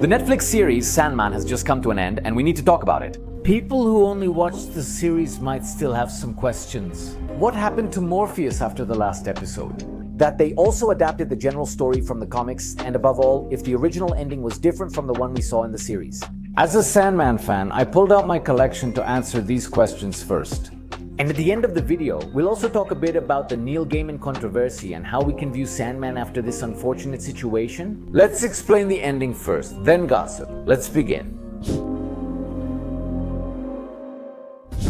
The Netflix series Sandman has just come to an end and we need to talk about it. People who only watched the series might still have some questions. What happened to Morpheus after the last episode? That they also adapted the general story from the comics, and above all, if the original ending was different from the one we saw in the series. As a Sandman fan, I pulled out my collection to answer these questions first. And at the end of the video, we'll also talk a bit about the Neil Gaiman controversy and how we can view Sandman after this unfortunate situation. Let's explain the ending first, then gossip. Let's begin.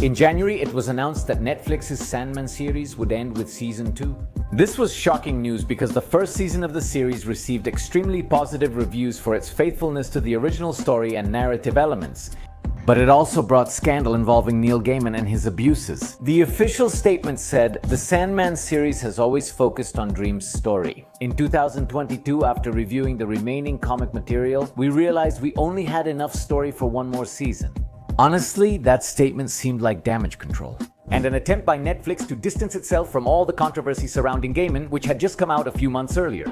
In January, it was announced that Netflix's Sandman series would end with Season 2. This was shocking news because the first season of the series received extremely positive reviews for its faithfulness to the original story and narrative elements. But it also brought scandal involving Neil Gaiman and his abuses. The official statement said, "The Sandman series has always focused on Dream's story. In 2022, after reviewing the remaining comic material, we realized we only had enough story for one more season." Honestly, that statement seemed like damage control. And an attempt by Netflix to distance itself from all the controversy surrounding Gaiman, which had just come out a few months earlier.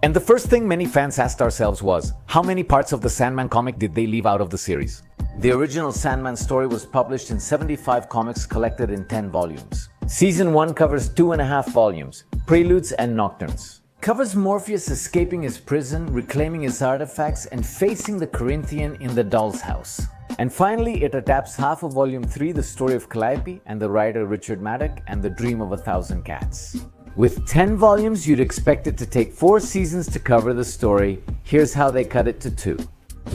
And the first thing many fans asked ourselves was, how many parts of the Sandman comic did they leave out of the series? The original Sandman story was published in 75 comics collected in 10 volumes. Season 1 covers 2.5 volumes, Preludes and Nocturnes. Covers Morpheus escaping his prison, reclaiming his artifacts, and facing the Corinthian in the doll's house. And finally, it adapts half of Volume 3, the story of Calliope and the writer Richard Maddock and the Dream of 1,000 Cats. With 10 volumes, you'd expect it to take 4 seasons to cover the story. Here's how they cut it to 2.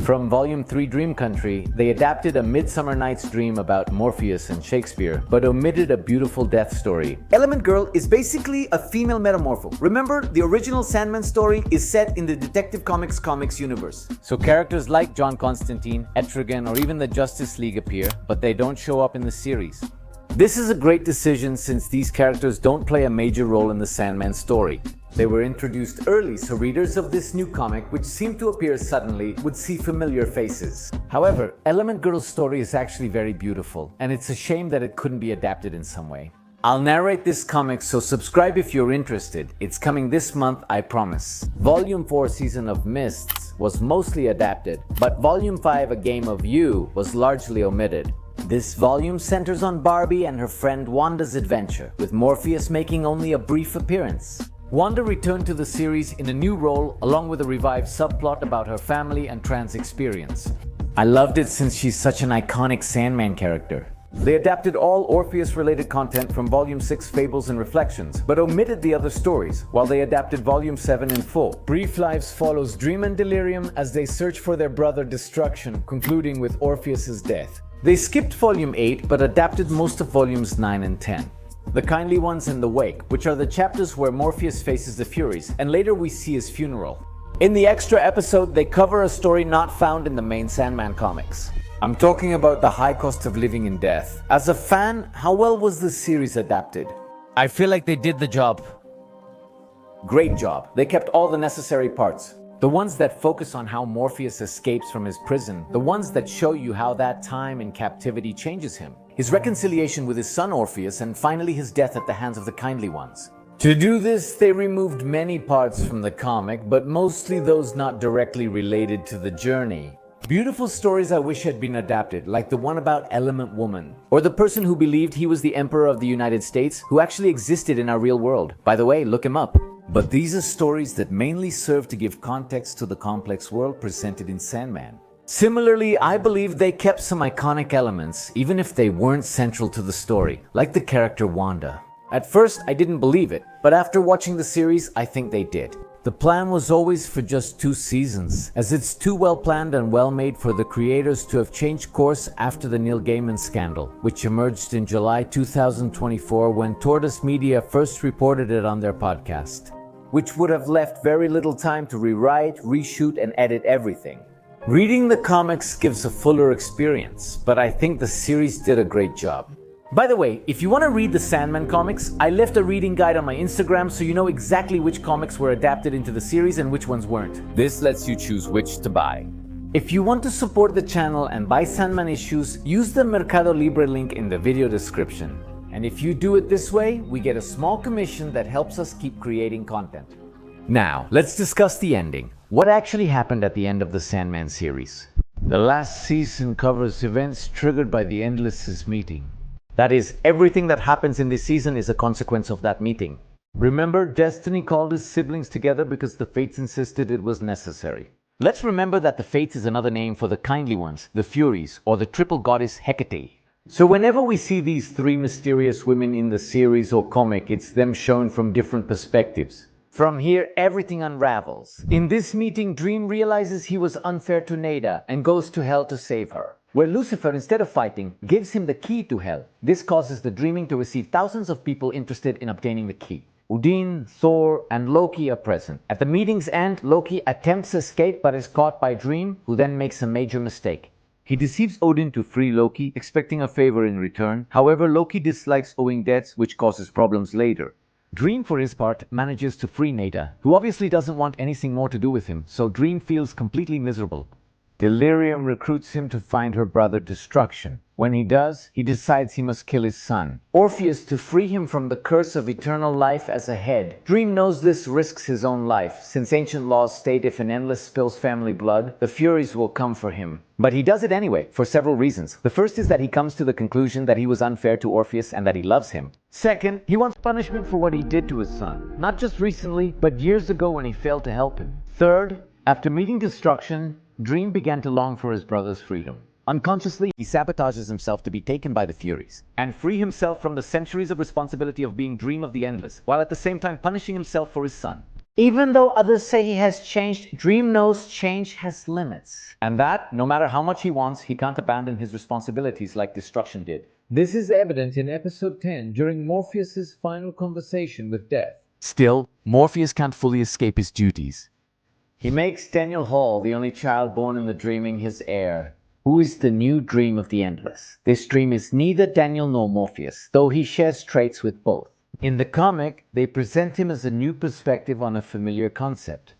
From Volume 3 Dream Country, they adapted A Midsummer Night's Dream about Morpheus and Shakespeare, but omitted a beautiful death story. Element Girl is basically a female metamorpho. Remember, the original Sandman story is set in the Detective Comics universe. So characters like John Constantine, Etrigan, or even the Justice League appear, but they don't show up in the series. This is a great decision since these characters don't play a major role in the Sandman story. They were introduced early, so readers of this new comic, which seemed to appear suddenly, would see familiar faces. However, Element Girl's story is actually very beautiful, and it's a shame that it couldn't be adapted in some way. I'll narrate this comic, so subscribe if you're interested. It's coming this month, I promise. Volume 4 Season of Mists was mostly adapted, but Volume 5 A Game of You was largely omitted. This volume centers on Barbie and her friend Wanda's adventure, with Morpheus making only a brief appearance. Wanda returned to the series in a new role along with a revived subplot about her family and trans experience. I loved it since she's such an iconic Sandman character. They adapted all Orpheus-related content from Volume 6 Fables and Reflections, but omitted the other stories, while they adapted Volume 7 in full. Brief Lives follows Dream and Delirium as they search for their brother Destruction, concluding with Orpheus's death. They skipped Volume 8, but adapted most of Volumes 9 and 10. The Kindly Ones and The Wake, which are the chapters where Morpheus faces the Furies, and later we see his funeral. In the extra episode, they cover a story not found in the main Sandman comics. I'm talking about The High Cost of Living in Death. As a fan, how well was this series adapted? I feel like they did the job. Great job. They kept all the necessary parts. The ones that focus on how Morpheus escapes from his prison, the ones that show you how that time in captivity changes him, his reconciliation with his son Orpheus, and finally his death at the hands of the Kindly Ones. To do this, they removed many parts from the comic, but mostly those not directly related to the journey. Beautiful stories I wish had been adapted, like the one about Element Woman, or the person who believed he was the Emperor of the United States, who actually existed in our real world. By the way, look him up. But these are stories that mainly serve to give context to the complex world presented in Sandman. Similarly, I believe they kept some iconic elements, even if they weren't central to the story, like the character Wanda. At first, I didn't believe it, but after watching the series, I think they did. The plan was always for just 2 seasons, as it's too well planned and well made for the creators to have changed course after the Neil Gaiman scandal, which emerged in July 2024 when Tortoise Media first reported it on their podcast, which would have left very little time to rewrite, reshoot, and edit everything. Reading the comics gives a fuller experience, but I think the series did a great job. By the way, if you want to read the Sandman comics, I left a reading guide on my Instagram so you know exactly which comics were adapted into the series and which ones weren't. This lets you choose which to buy. If you want to support the channel and buy Sandman issues, use the Mercado Libre link in the video description. And if you do it this way, we get a small commission that helps us keep creating content. Now, let's discuss the ending. What actually happened at the end of the Sandman series? The last season covers events triggered by the Endless's meeting. That is, everything that happens in this season is a consequence of that meeting. Remember, Destiny called his siblings together because the Fates insisted it was necessary. Let's remember that the Fates is another name for the kindly ones, the Furies, or the triple goddess Hecate. So whenever we see these three mysterious women in the series or comic, it's them shown from different perspectives. From here, everything unravels. In this meeting, Dream realizes he was unfair to Nada and goes to Hell to save her, where Lucifer, instead of fighting, gives him the key to Hell. This causes the Dreaming to receive thousands of people interested in obtaining the key. Odin, Thor, and Loki are present. At the meeting's end, Loki attempts escape but is caught by Dream, who then makes a major mistake. He deceives Odin to free Loki, expecting a favor in return. However, Loki dislikes owing debts, which causes problems later. Dream, for his part, manages to free Nada, who obviously doesn't want anything more to do with him, so Dream feels completely miserable. Delirium recruits him to find her brother Destruction. When he does, he decides he must kill his son, Orpheus, to free him from the curse of eternal life as a head. Dream knows this risks his own life, since ancient laws state if an Endless spills family blood, the Furies will come for him. But he does it anyway, for several reasons. The first is that he comes to the conclusion that he was unfair to Orpheus and that he loves him. Second, he wants punishment for what he did to his son, not just recently, but years ago when he failed to help him. Third, after meeting Destruction, Dream began to long for his brother's freedom. Unconsciously, he sabotages himself to be taken by the Furies and free himself from the centuries of responsibility of being Dream of the Endless, while at the same time punishing himself for his son. Even though others say he has changed, Dream knows change has limits. And that, no matter how much he wants, he can't abandon his responsibilities like Destruction did. This is evident in episode 10 during Morpheus' final conversation with Death. Still, Morpheus can't fully escape his duties. He makes Daniel Hall, the only child born in the Dreaming, his heir. Who is the new Dream of the Endless? This Dream is neither Daniel nor Morpheus, though he shares traits with both. In the comic, they present him as a new perspective on a familiar concept.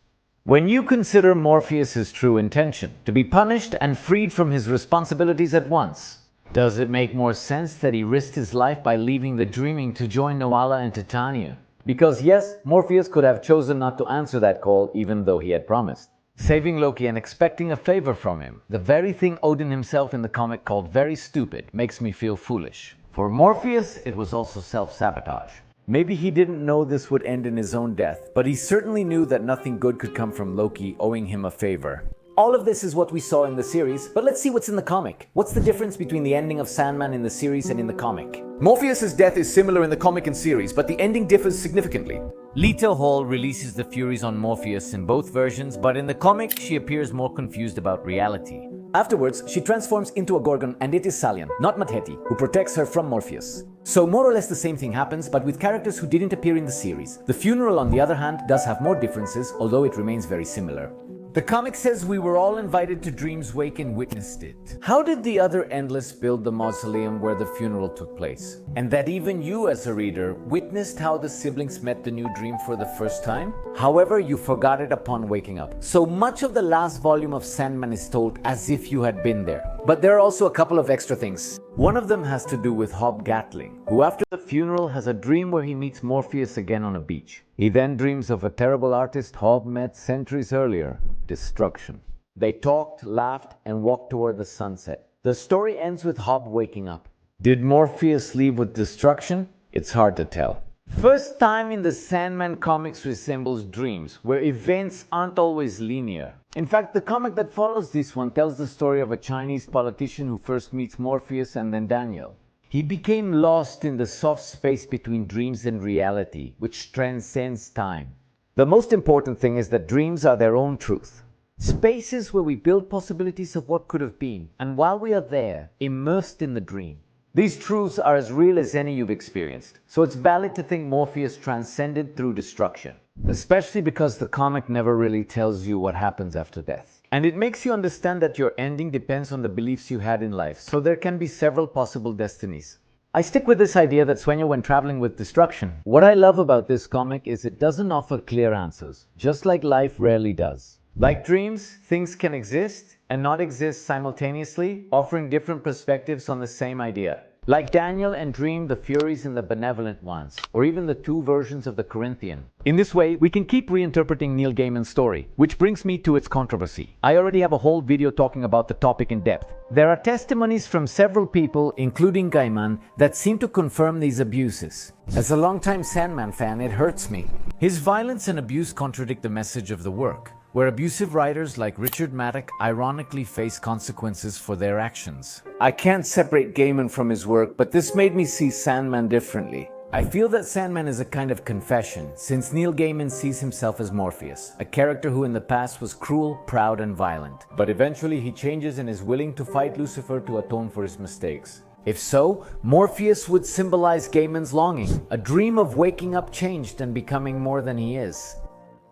When you consider Morpheus' true intention, to be punished and freed from his responsibilities at once, does it make more sense that he risked his life by leaving the Dreaming to join Noala and Titania? Because yes, Morpheus could have chosen not to answer that call even though he had promised. Saving Loki and expecting a favor from him, the very thing Odin himself in the comic called very stupid, makes me feel foolish. For Morpheus, it was also self-sabotage. Maybe he didn't know this would end in his own death, but he certainly knew that nothing good could come from Loki owing him a favor. All of this is what we saw in the series, but let's see what's in the comic. What's the difference between the ending of Sandman in the series and in the comic? Morpheus' death is similar in the comic and series, but the ending differs significantly. Lita Hall releases the Furies on Morpheus in both versions, but in the comic, she appears more confused about reality. Afterwards, she transforms into a Gorgon, and it is Salian, not Madheti, who protects her from Morpheus. So more or less the same thing happens, but with characters who didn't appear in the series. The funeral, on the other hand, does have more differences, although it remains very similar. The comic says we were all invited to Dream's wake and witnessed it. How did the other Endless build the mausoleum where the funeral took place? And that even you as a reader witnessed how the siblings met the new Dream for the first time? However, you forgot it upon waking up. So much of the last volume of Sandman is told as if you had been there. But there are also a couple of extra things. One of them has to do with Hob Gatling, who after the funeral has a dream where he meets Morpheus again on a beach. He then dreams of a terrible artist Hob met centuries earlier, Destruction. They talked, laughed, and walked toward the sunset. The story ends with Hob waking up. Did Morpheus leave with Destruction? It's hard to tell. First time in the Sandman comics resembles dreams, where events aren't always linear. In fact, the comic that follows this one tells the story of a Chinese politician who first meets Morpheus and then Daniel. He became lost in the soft space between dreams and reality, which transcends time. The most important thing is that dreams are their own truth. Spaces where we build possibilities of what could have been, and while we are there, immersed in the dream. These truths are as real as any you've experienced, so it's valid to think Morpheus transcended through Destruction. Especially because the comic never really tells you what happens after death. And it makes you understand that your ending depends on the beliefs you had in life, so there can be several possible destinies. I stick with this idea that Sueño when traveling with Destruction. What I love about this comic is it doesn't offer clear answers, just like life rarely does. Like dreams, things can exist and not exist simultaneously, offering different perspectives on the same idea. Like Daniel and Dream, the Furies and the Benevolent Ones, or even the two versions of the Corinthian. In this way, we can keep reinterpreting Neil Gaiman's story, which brings me to its controversy. I already have a whole video talking about the topic in depth. There are testimonies from several people, including Gaiman, that seem to confirm these abuses. As a longtime Sandman fan, it hurts me. His violence and abuse contradict the message of the work, where abusive writers like Richard Maddock ironically face consequences for their actions. I can't separate Gaiman from his work, but this made me see Sandman differently. I feel that Sandman is a kind of confession, since Neil Gaiman sees himself as Morpheus, a character who in the past was cruel, proud, and violent. But eventually he changes and is willing to fight Lucifer to atone for his mistakes. If so, Morpheus would symbolize Gaiman's longing, a dream of waking up changed and becoming more than he is.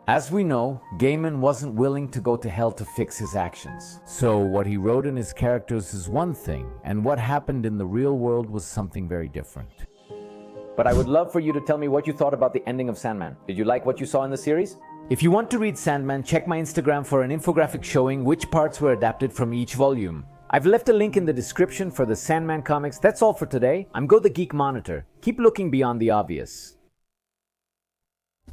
As we know, Gaiman wasn't willing to go to hell to fix his actions. So what he wrote in his characters is one thing, and what happened in the real world was something very different. But I would love for you to tell me what you thought about the ending of Sandman. Did you like what you saw in the series? If you want to read Sandman, check my Instagram for an infographic showing which parts were adapted from each volume. I've left a link in the description for the Sandman comics. That's all for today. I'm Go the Geek Monitor. Keep looking beyond the obvious.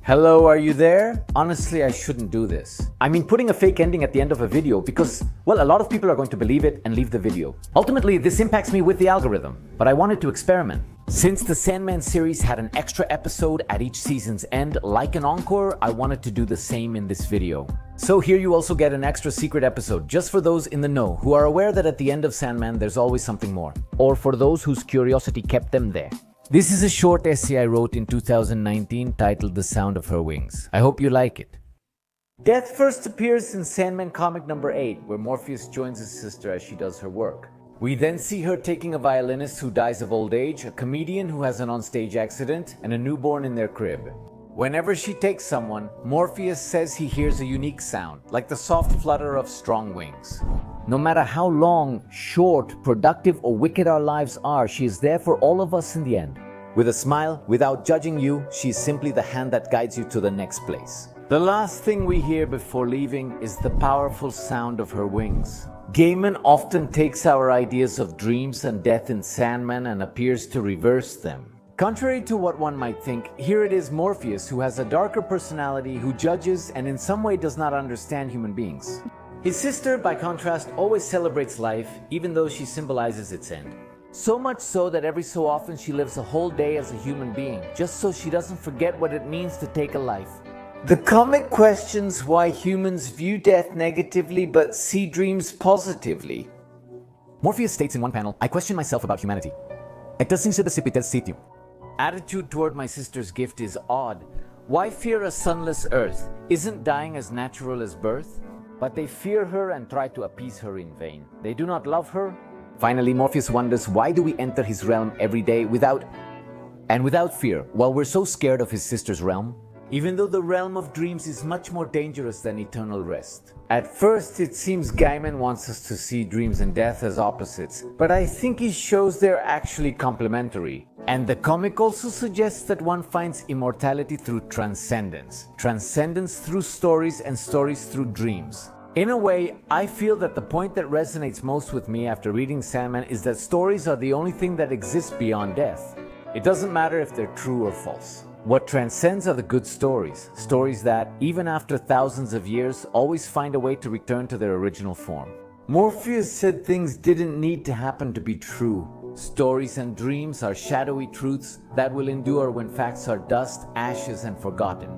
Hello, are you there? Honestly, I shouldn't do this. I mean, putting a fake ending at the end of a video because, well, a lot of people are going to believe it and leave the video. Ultimately, this impacts me with the algorithm, but I wanted to experiment. Since the Sandman series had an extra episode at each season's end, like an encore, I wanted to do the same in this video. So here you also get an extra secret episode, just for those in the know who are aware that at the end of Sandman there's always something more, or for those whose curiosity kept them there. This is a short essay I wrote in 2019 titled The Sound of Her Wings. I hope you like it. Death first appears in Sandman comic number 8, where Morpheus joins his sister as she does her work. We then see her taking a violinist who dies of old age, a comedian who has an onstage accident, and a newborn in their crib. Whenever she takes someone, Morpheus says he hears a unique sound, like the soft flutter of strong wings. No matter how long, short, productive, or wicked our lives are, she is there for all of us in the end. With a smile, without judging you, she is simply the hand that guides you to the next place. The last thing we hear before leaving is the powerful sound of her wings. Gaiman often takes our ideas of dreams and death in Sandman and appears to reverse them. Contrary to what one might think, here it is Morpheus who has a darker personality, who judges and in some way does not understand human beings. His sister, by contrast, always celebrates life, even though she symbolizes its end. So much so that every so often she lives a whole day as a human being, just so she doesn't forget what it means to take a life. The comic questions why humans view death negatively but see dreams positively. Morpheus states in one panel, "I question myself about humanity. Ectasin se despiter sitio." Attitude toward my sister's gift is odd. Why fear a sunless earth? Isn't dying as natural as birth? But they fear her and try to appease her in vain. They do not love her. Finally, Morpheus wonders, why do we enter his realm every day without fear, while we're so scared of his sister's realm? Even though the realm of dreams is much more dangerous than eternal rest. At first, it seems Gaiman wants us to see dreams and death as opposites, but I think he shows they're actually complementary. And the comic also suggests that one finds immortality through transcendence. Transcendence through stories and stories through dreams. In a way, I feel that the point that resonates most with me after reading Sandman is that stories are the only thing that exists beyond death. It doesn't matter if they're true or false. What transcends are the good stories. Stories that, even after thousands of years, always find a way to return to their original form. Morpheus said things didn't need to happen to be true. Stories and dreams are shadowy truths that will endure when facts are dust, ashes, and forgotten.